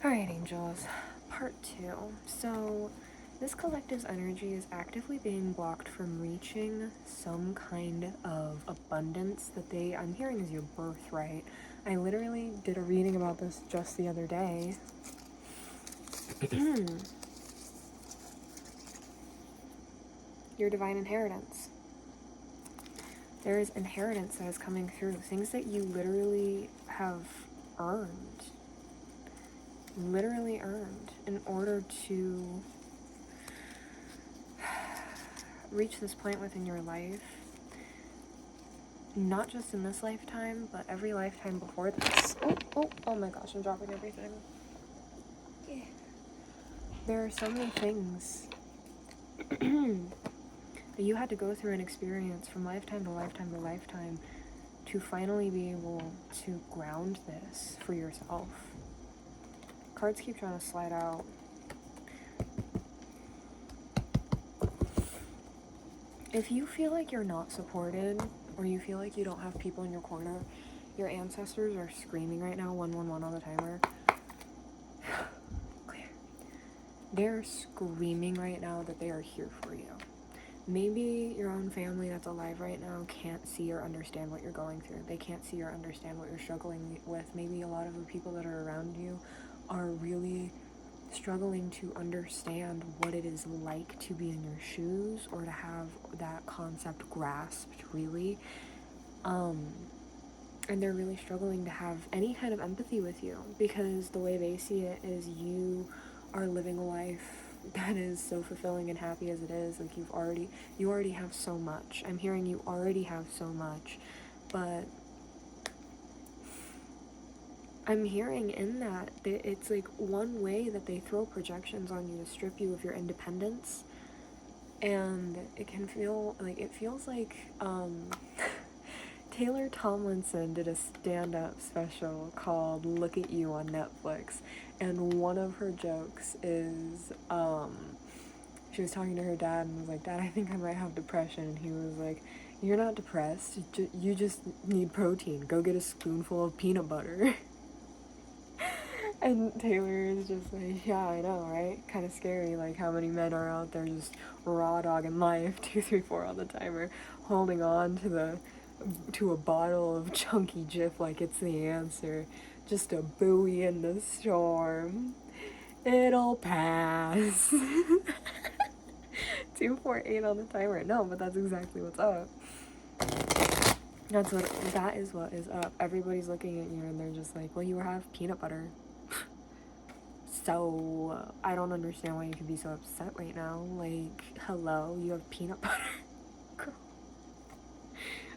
Alright, angels, part 2. So, this collective's energy is actively being blocked from reaching some kind of abundance that I'm hearing is your birthright. I literally did a reading about this just the other day. Your divine inheritance. There is inheritance that is coming through. Things that you literally have earned. Literally earned in order to reach this point within your life, not just in this lifetime, but every lifetime before this. Oh my gosh, I'm dropping everything. Yeah. There are so many things that you had to go through and experience from lifetime to lifetime to lifetime to finally be able to ground this for yourself. Cards keep trying to slide out. If you feel like you're not supported, or you feel like you don't have people in your corner, your ancestors are screaming right now, 111 on the timer. Clear. They're screaming right now that they are here for you. Maybe your own family that's alive right now can't see or understand what you're going through. They can't see or understand what you're struggling with. Maybe a lot of the people that are around you are really struggling to understand what it is like to be in your shoes, or to have that concept grasped, really. And they're really struggling to have any kind of empathy with you, because the way they see it is you are living a life that is so fulfilling and happy as it is. Like, you already have so much. I'm hearing you already have so much, but I'm hearing in that it's like one way that they throw projections on you to strip you of your independence. And it feels like Taylor Tomlinson did a stand-up special called Look at You on Netflix, and one of her jokes is she was talking to her dad and was like, "Dad, I think I might have depression." And he was like, "You're not depressed, you just need protein. Go get a spoonful of peanut butter." And Taylor is just like, "Yeah, I know, right? Kind of scary, like how many men are out there just raw dogging life, 2, 3, 4 on the timer, holding on to a bottle of chunky Jif like it's the answer, just a buoy in the storm. It'll pass." 248 on the timer. No, but that's exactly what's up. That is what is up. Everybody's looking at you and they're just like, "Well, you have peanut butter. So, I don't understand why you could be so upset right now. Like, hello, you have peanut butter."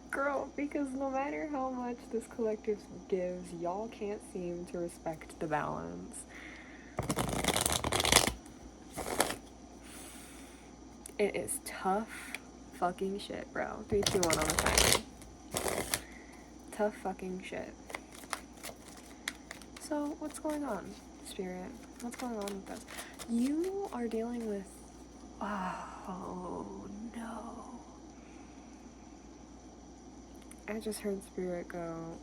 Girl, because no matter how much this collective gives, y'all can't seem to respect the balance. It is tough fucking shit, bro. 3, 2, 1 on the timer. Tough fucking shit. So, what's going on, Spirit? What's going on with this? You are dealing with... Oh, no. I just heard Spirit go,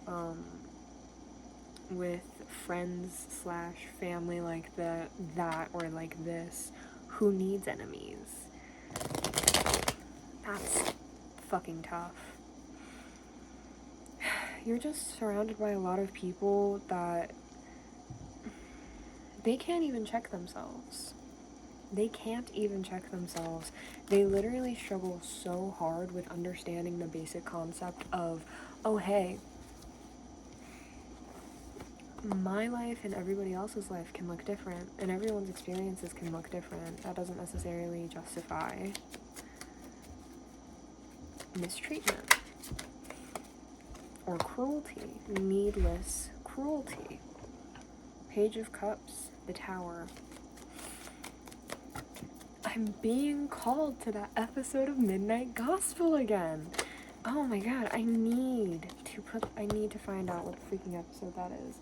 with friends / family like that or like this, who needs enemies. That's fucking tough. You're just surrounded by a lot of people that they can't even check themselves. They can't even check themselves. They literally struggle so hard with understanding the basic concept of, oh hey, my life and everybody else's life can look different, and everyone's experiences can look different. That doesn't necessarily justify mistreatment or cruelty, needless cruelty. Page of Cups, the Tower. I'm being called to that episode of Midnight Gospel again. Oh my god, I need to find out what freaking episode that is.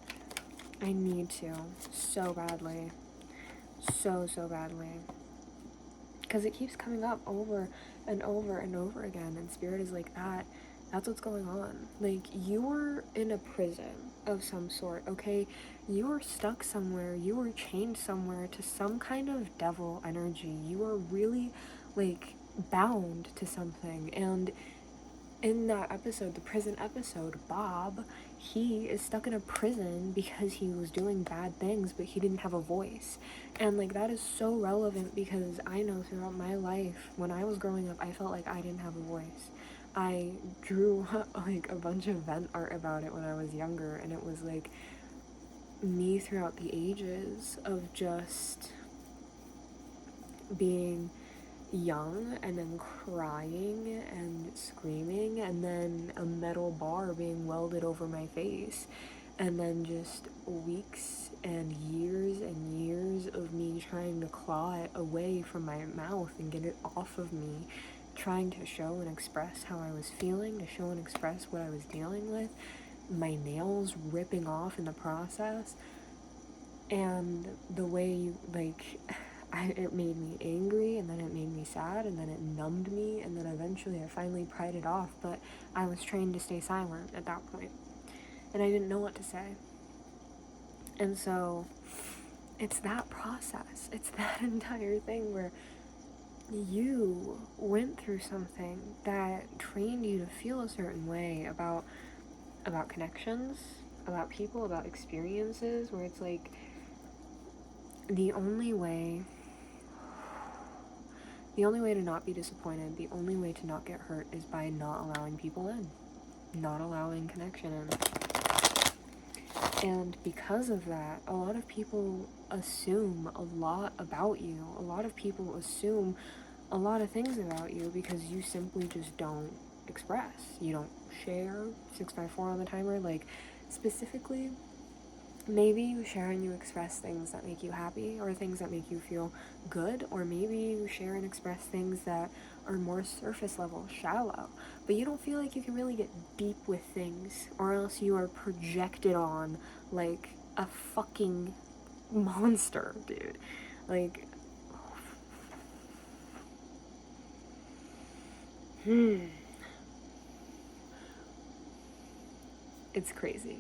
I need to, so badly. So badly. Because it keeps coming up over and over and over again, and Spirit is like, that That's what's going on. Like, you're in a prison of some sort, okay? You are stuck somewhere. You are chained somewhere to some kind of devil energy. You are really, like, bound to something. And in that episode, the prison episode, Bob, he is stuck in a prison because he was doing bad things, but he didn't have a voice. And, like, that is so relevant because I know throughout my life, when I was growing up, I felt like I didn't have a voice. I drew, like, a bunch of vent art about it when I was younger, and it was, like, me throughout the ages of just being young and then crying and screaming, and then a metal bar being welded over my face, and then just weeks and years of me trying to claw it away from my mouth and get it off of me, trying to show and express how I was feeling, to show and express what I was dealing with, my nails ripping off in the process. And the way, like, it made me angry, and then it made me sad, and then it numbed me, and then eventually I finally pried it off, but I was trained to stay silent at that point, and I didn't know what to say. And so it's that process, it's that entire thing where you went through something that trained you to feel a certain way about connections, about people, about experiences, where it's like the only way to not be disappointed, the only way to not get hurt is by not allowing people in, not allowing connection in. And because of that, a lot of people assume a lot about you. A lot of people assume a lot of things about you because you simply just don't express. You don't share 6x4 on the timer. Like, specifically, maybe you share and you express things that make you happy or things that make you feel good, or maybe you share and express things that are more surface level, shallow, but you don't feel like you can really get deep with things, or else you are projected on like a fucking monster, dude. Like, it's crazy.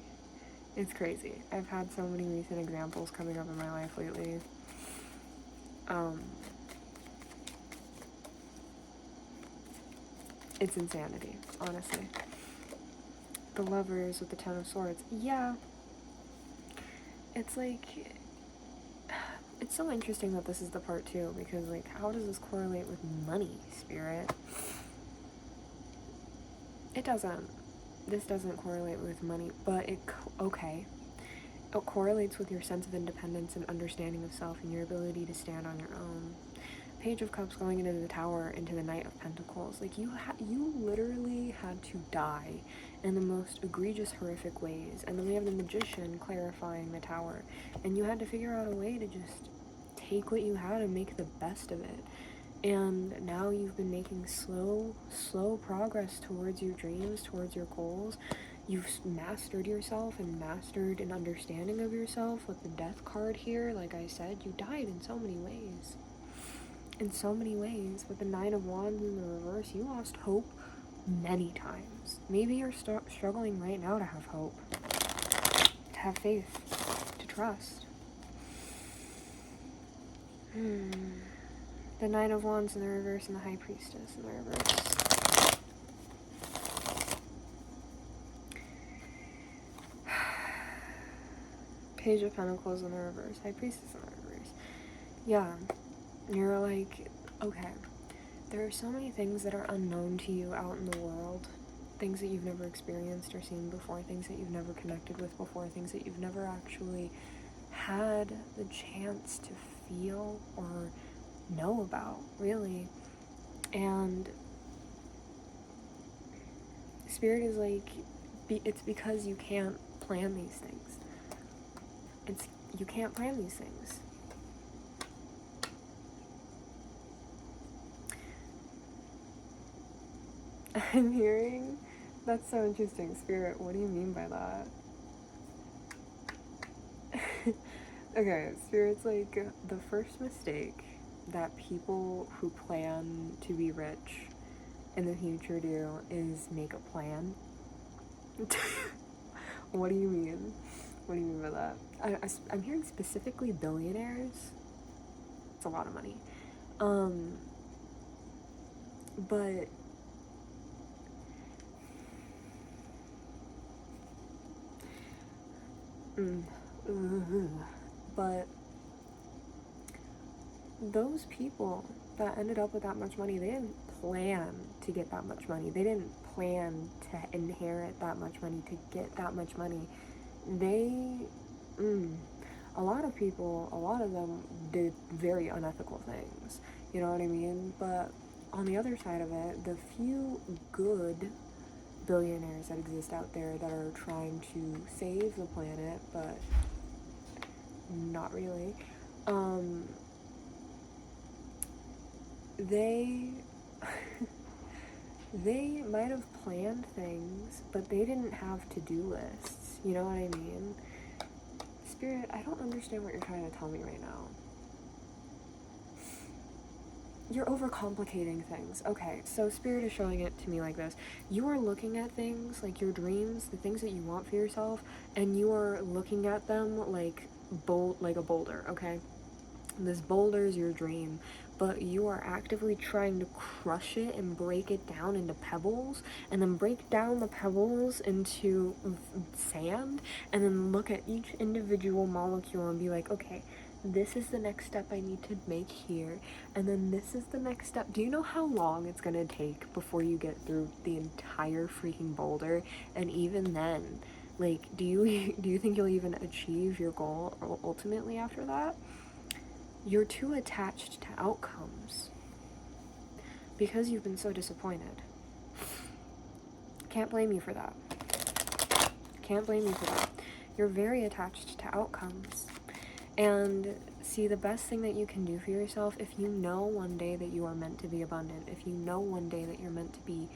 It's crazy. I've had so many recent examples coming up in my life lately. It's insanity, honestly. The Lovers with the Ten of Swords. Yeah. It's like, it's so interesting that this is the part two, because, like, how does this correlate with money, Spirit? It doesn't. This doesn't correlate with money, but okay. It correlates with your sense of independence and understanding of self and your ability to stand on your own. Page of Cups going into the Tower, into the Knight of Pentacles. Like, you literally had to die in the most egregious, horrific ways. And then we have the Magician clarifying the Tower. And you had to figure out a way to just take what you had and make the best of it. And now you've been making slow progress towards your dreams, towards your goals. You've mastered yourself and mastered an understanding of yourself with the Death card here. Like I said, you died in so many ways. In so many ways. With the Nine of Wands in the reverse, you lost hope many times. Maybe you're struggling right now to have hope, to have faith, to trust. The Nine of Wands in the reverse and the High Priestess in the reverse. Page of Pentacles in the reverse, High Priestess in the reverse. Yeah, you're like, okay, there are so many things that are unknown to you out in the world, things that you've never experienced or seen before, things that you've never connected with before, things that you've never actually had the chance to feel or know about, really. And Spirit is like, it's because you can't plan these things. You can't plan these things. I'm hearing, that's so interesting, Spirit. What do you mean by that? Okay, Spirit's like, the first mistake that people who plan to be rich in the future do is make a plan. What do you mean? What do you mean by that? I'm hearing specifically billionaires. It's a lot of money. But but those people that ended up with that much money, they didn't plan to get that much money. They didn't plan to inherit that much money, to get that much money. A lot of people, a lot of them did very unethical things. You know what I mean? But on the other side of it, the few good billionaires that exist out there that are trying to save the planet, but not really, they they might have planned things, but they didn't have to-do lists. You know what I mean? Spirit, I don't understand what you're trying to tell me right now. You're overcomplicating things. Okay, so Spirit is showing it to me like this. You are looking at things, like your dreams, the things that you want for yourself, and you are looking at them like a boulder, okay? This boulder is your dream, but you are actively trying to crush it and break it down into pebbles, and then break down the pebbles into sand, and then look at each individual molecule and be like, okay, this is the next step I need to make here, and then this is the next step. Do you know how long it's gonna take before you get through the entire freaking boulder? And even then, like, do you think you'll even achieve your goal ultimately after that? You're too attached to outcomes because you've been so disappointed. Can't blame you for that. Can't blame you for that. You're very attached to outcomes. And see, the best thing that you can do for yourself, if you know one day that you are meant to be abundant, if you know one day that you're meant to be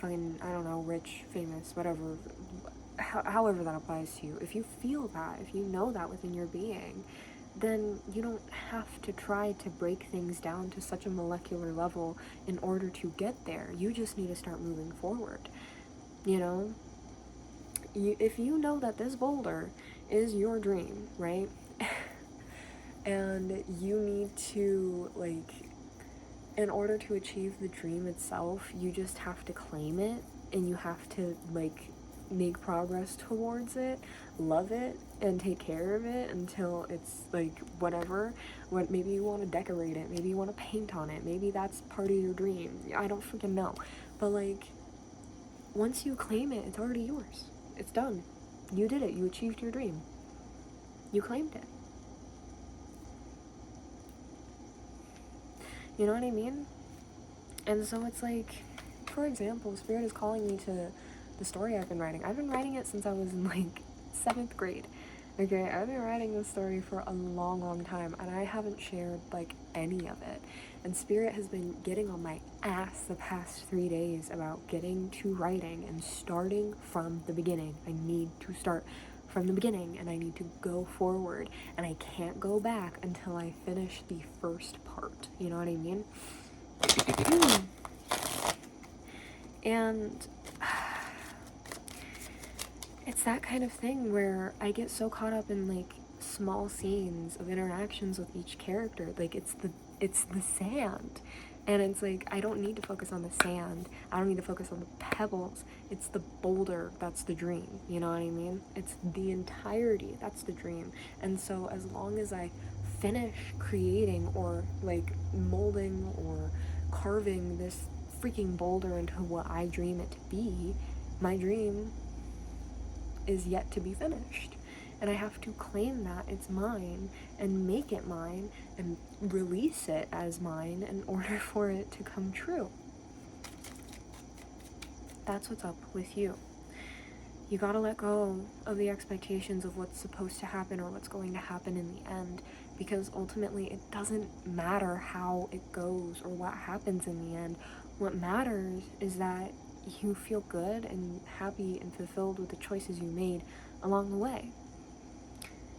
fucking, I don't know, rich, famous, whatever, however that applies to you, if you feel that, if you know that within your being, then you don't have to try to break things down to such a molecular level in order to get there. You just need to start moving forward. You know? If you know that this boulder is your dream, right? And you need to, like, in order to achieve the dream itself, you just have to claim it, and you have to, like, make progress towards it, love it, and take care of it until it's, like, whatever. Maybe you want to decorate it, maybe you want to paint on it, maybe that's part of your dream. I don't freaking know. But, like, once you claim it, it's already yours. It's done. You did it. You achieved your dream. You claimed it. You know what I mean? And so it's like, for example, Spirit is calling me to the story I've been writing. I've been writing it since I was in, like, 7th grade. Okay, I've been writing this story for a long, long time, and I haven't shared, like, any of it. And Spirit has been getting on my ass the past 3 days about getting to writing and starting from the beginning. I need to start from the beginning, and I need to go forward, and I can't go back until I finish the first part. You know what I mean? And it's that kind of thing where I get so caught up in, like, small scenes of interactions with each character. Like, it's the sand, and it's like, I don't need to focus on the sand, I don't need to focus on the pebbles. It's the boulder that's the dream. You know what I mean? It's the entirety that's the dream. And so as long as I finish creating or, like, molding or carving this freaking boulder into what I dream it to be, my dream is yet to be finished. And I have to claim that it's mine and make it mine and release it as mine in order for it to come true. That's what's up with you. You gotta let go of the expectations of what's supposed to happen or what's going to happen in the end, because ultimately it doesn't matter how it goes or what happens in the end. What matters is that you feel good and happy and fulfilled with the choices you made along the way.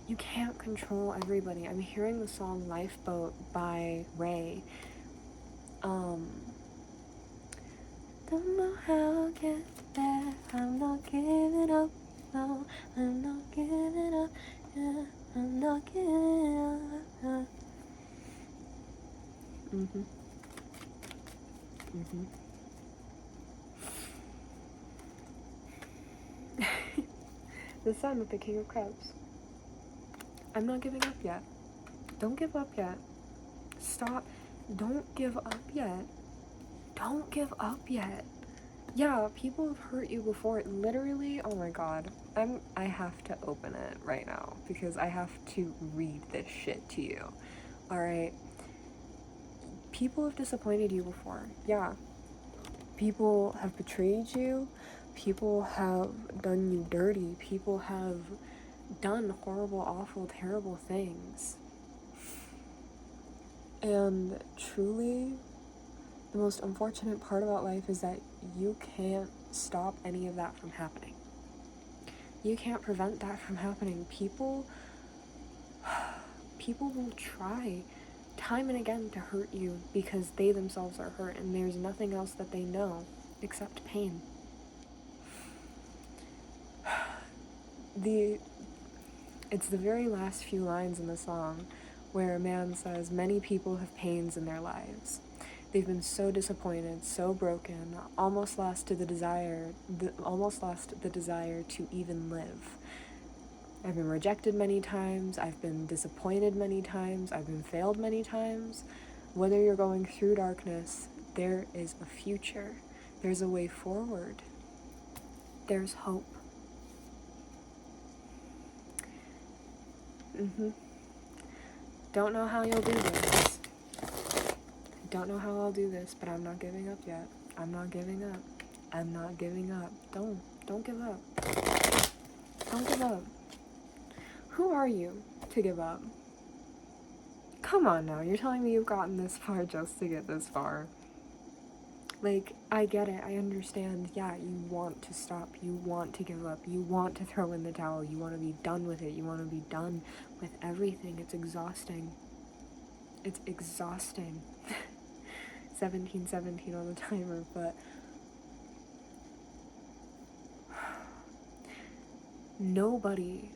You can't control everybody. I'm hearing the song Lifeboat by Ray. Don't know how I'll get there. I'm not giving up. No, I'm not giving up. Yeah, I'm not giving up. Mhm. Mhm. The Sun with the King of Cups. I'm not giving up yet. Don't give up yet. Stop. Don't give up yet. Don't give up yet. Yeah, people have hurt you before. Literally, oh my god. I have to open it right now because I have to read this shit to you. Alright? People have disappointed you before. Yeah. People have betrayed you. People have done you dirty. People have done horrible, awful, terrible things. And truly, the most unfortunate part about life is that you can't stop any of that from happening. You can't prevent that from happening. People will try time and again to hurt you because they themselves are hurt and there's nothing else that they know except pain. It's the very last few lines in the song where a man says, many people have pains in their lives. They've been so disappointed, so broken, almost lost the desire to even live. I've been rejected many times, I've been disappointed many times, I've been failed many times. Whether you're going through darkness, there is a future. There's a way forward. There's hope. Don't know how you'll do this. Don't know how I'll do this, but I'm not giving up yet. I'm not giving up. I'm not giving up. Don't give up. Don't give up. Who are you to give up? Come on now, you're telling me you've gotten this far just to get this far. Like, I get it, I understand, yeah, you want to stop, you want to give up, you want to throw in the towel, you want to be done with it, you want to be done with everything. It's exhausting. It's exhausting. 1717 on the timer, but nobody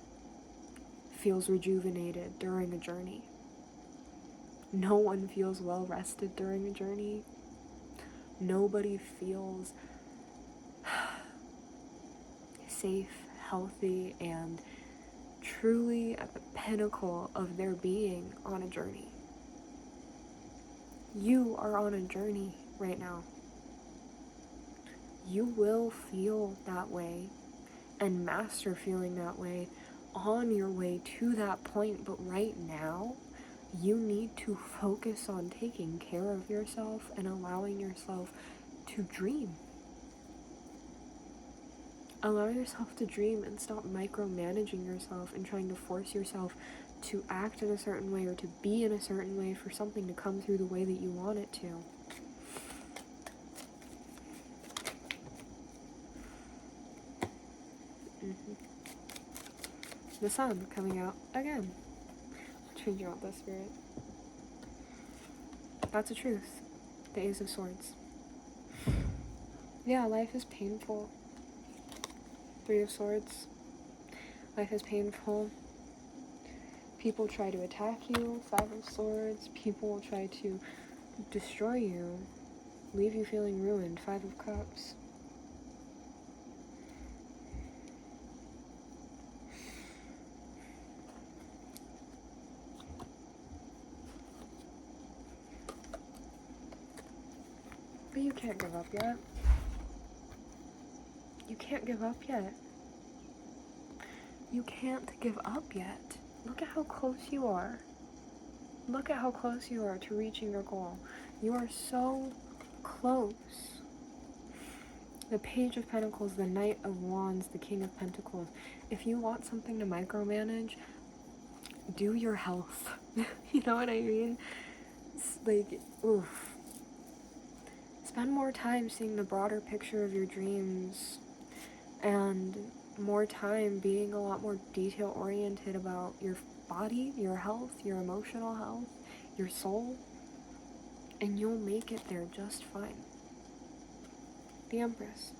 feels rejuvenated during a journey. No one feels well rested during a journey. Nobody feels safe, healthy, and truly at the pinnacle of their being on a journey. You are on a journey right now. You will feel that way and master feeling that way on your way to that point, but right now, you need to focus on taking care of yourself and allowing yourself to dream. Allow yourself to dream and stop micromanaging yourself and trying to force yourself to act in a certain way or to be in a certain way for something to come through the way that you want it to. The Sun coming out again. Change out the Spirit. That's a truth. The Ace of Swords. Yeah, life is painful. Three of Swords. Life is painful. People try to attack you. Five of Swords. People will try to destroy you. Leave you feeling ruined. Five of Cups. But you can't give up yet. You can't give up yet. You can't give up yet. Look at how close you are. Look at how close you are to reaching your goal. You are so close. The Page of Pentacles, the Knight of Wands, the King of Pentacles. If you want something to micromanage, do your health. You know what I mean? It's like, oof. Spend more time seeing the broader picture of your dreams and more time being a lot more detail oriented about your body, your health, your emotional health, your soul, and you'll make it there just fine. the Empress.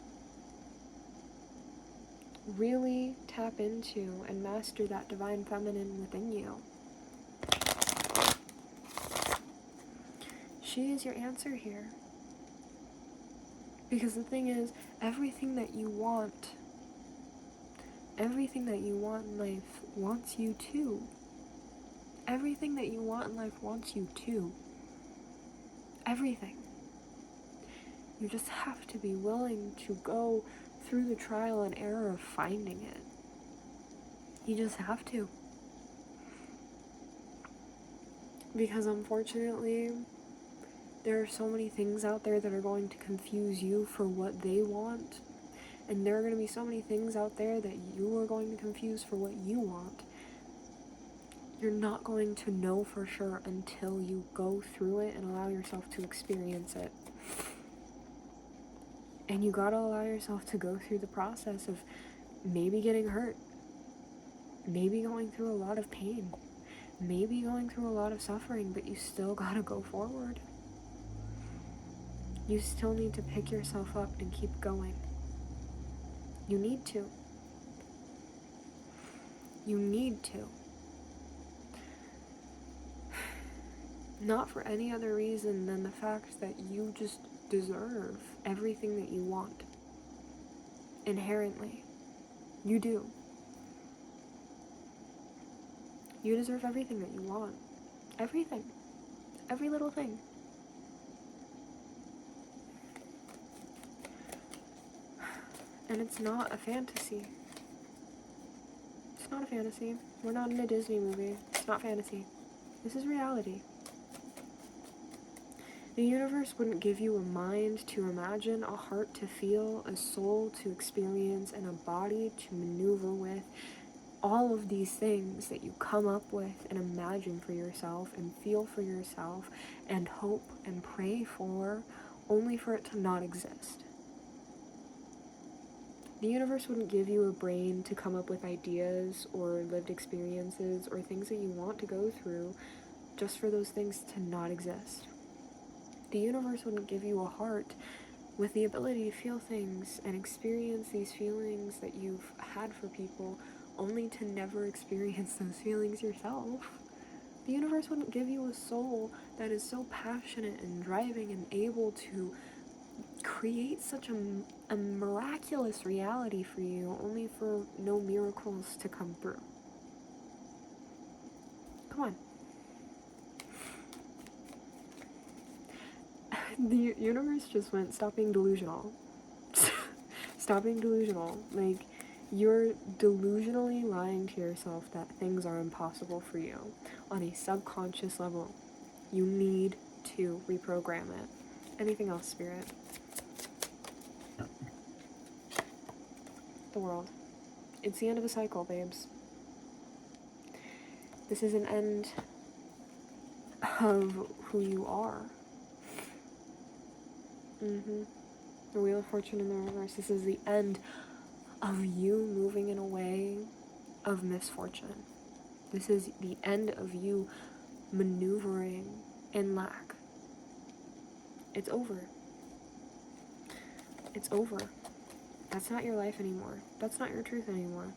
Really tap into and master that divine feminine within you. She is your answer here. Because the thing is, everything that you want in life wants you too. Everything that you want in life wants you too. Everything. You just have to be willing to go through the trial and error of finding it. You just have to. Because unfortunately, there are so many things out there that are going to confuse you for what they want. And there are going to be so many things out there that you are going to confuse for what you want. You're not going to know for sure until you go through it and allow yourself to experience it. And you gotta allow yourself to go through the process of maybe getting hurt, maybe going through a lot of pain, maybe going through a lot of suffering, but you still gotta go forward. You still need to pick yourself up and keep going. You need to. You need to. Not for any other reason than the fact that you just deserve everything that you want. Inherently. You do. You deserve everything that you want. Everything. Every little thing. And it's not a fantasy. It's not a fantasy. We're not in a Disney movie. It's not fantasy. This is reality. The universe wouldn't give you a mind to imagine, a heart to feel, a soul to experience, and a body to maneuver with. All of these things that you come up with and imagine for yourself and feel for yourself and hope and pray for, only for it to not exist. The universe wouldn't give you a brain to come up with ideas or lived experiences or things that you want to go through just for those things to not exist. The universe wouldn't give you a heart with the ability to feel things and experience these feelings that you've had for people only to never experience those feelings yourself. The universe wouldn't give you a soul that is so passionate and driving and able to create such a miraculous reality for you only for no miracles to come through. Come on. The universe just went, stop being delusional. Stop being delusional. Like, you're delusionally lying to yourself that things are impossible for you on a subconscious level. You need to reprogram it. Anything else, Spirit? The world. It's the end of a cycle, babes. This is an end of who you are. The Wheel of Fortune in the reverse. This is the end of you moving in a way of misfortune. This is the end of you maneuvering in lack. It's over. It's over. That's not your life anymore. That's not your truth anymore.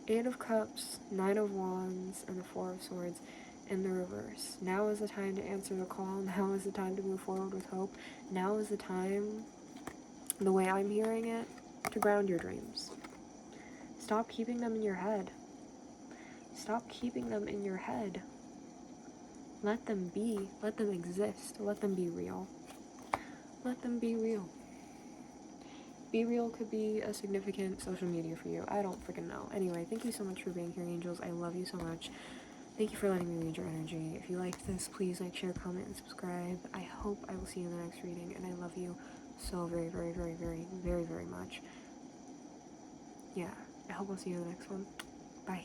8 of Cups, 9 of Wands, and the 4 of Swords in the reverse. Now is the time to answer the call. Now is the time to move forward with hope. Now is the time, the way I'm hearing it, to ground your dreams. Stop keeping them in your head. Stop keeping them in your head. Let them be. Let them exist. Let them be real. Let them be real. Be Real could be a significant social media for you. I don't freaking know. Anyway, thank you so much for being here, angels. I love you so much. Thank you for letting me read your energy. If you liked this, please like, share, comment, and subscribe. I hope I will see you in the next reading, and I love you so very, very, very, very, very, very much. Yeah, I hope I'll see you in the next one. Bye.